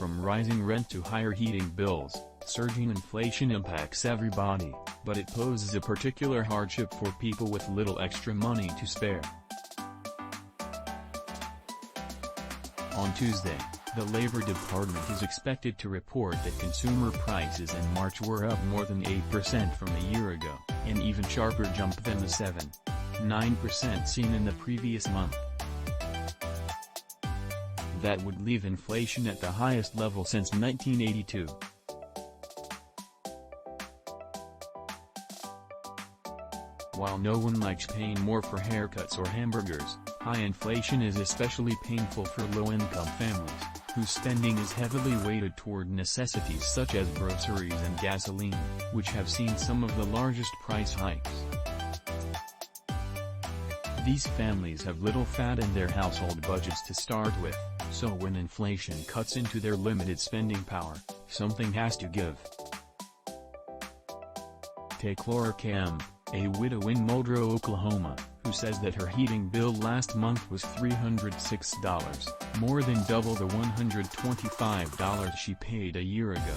From rising rent to higher heating bills, surging inflation impacts everybody, but it poses a particular hardship for people with little extra money to spare. On Tuesday, the Labor Department is expected to report that consumer prices in March were up more than 8% from a year ago, an even sharper jump than the 7.9% seen in the previous month. That would leave inflation at the highest level since 1982. While no one likes paying more for haircuts or hamburgers, high inflation is especially painful for low-income families, whose spending is heavily weighted toward necessities such as groceries and gasoline, which have seen some of the largest price hikes. These families have little fat in their household budgets to start with, so when inflation cuts into their limited spending power, something has to give. Take Laura Kemp, a widow in Muldrow, Oklahoma, who says that her heating bill last month was $306, more than double the $125 she paid a year ago.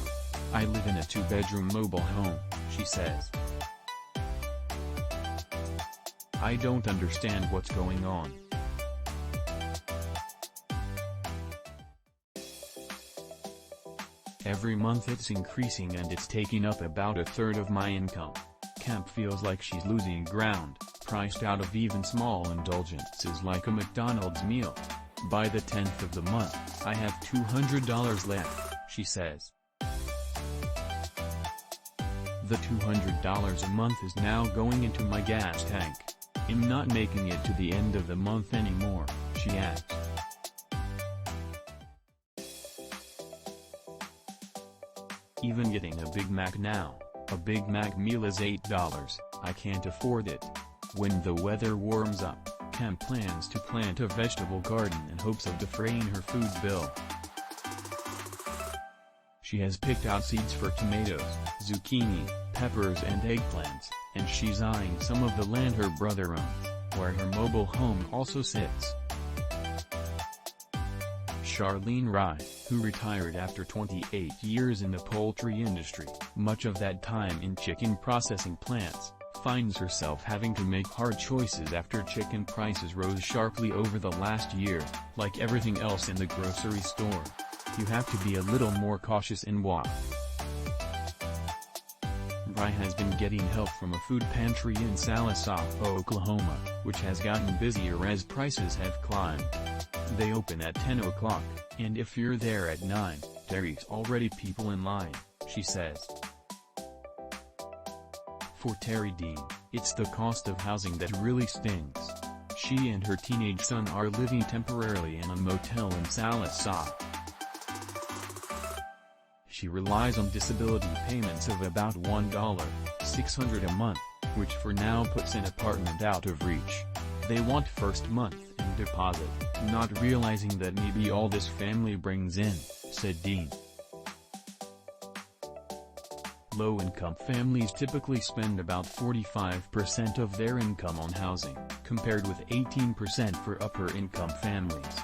"I live in a two-bedroom mobile home," she says. "I don't understand what's going on. Every month it's increasing and it's taking up about a third of my income." Kemp feels like she's losing ground, priced out of even small indulgences like a McDonald's meal. "By the 10th of the month, I have $200 left," she says. "The $200 a month is now going into my gas tank. I'm not making it to the end of the month anymore," she adds. "Even getting a Big Mac now, a Big Mac meal is $8, I can't afford it." When the weather warms up, Kemp plans to plant a vegetable garden in hopes of defraying her food bill. She has picked out seeds for tomatoes, zucchini, peppers and eggplants, and she's eyeing some of the land her brother owns, where her mobile home also sits. Charlene Rye, who retired after 28 years in the poultry industry, much of that time in chicken processing plants, finds herself having to make hard choices after chicken prices rose sharply over the last year. Like everything else in the grocery store, you have to be a little more cautious in what. Rye has been getting help from a food pantry in Sallisaw, Oklahoma, which has gotten busier as prices have climbed. They open at 10 o'clock, and if you're there at 9, there's already people in line, she says. For Terrie Dean, it's the cost of housing that really stings. She and her teenage son are living temporarily in a motel in Sallisaw. She relies on disability payments of about $1,600 a month, which for now puts an apartment out of reach. They want first month in deposit, not realizing that maybe all this family brings in, said Dean. Low-income families typically spend about 45% of their income on housing, compared with 18% for upper-income families.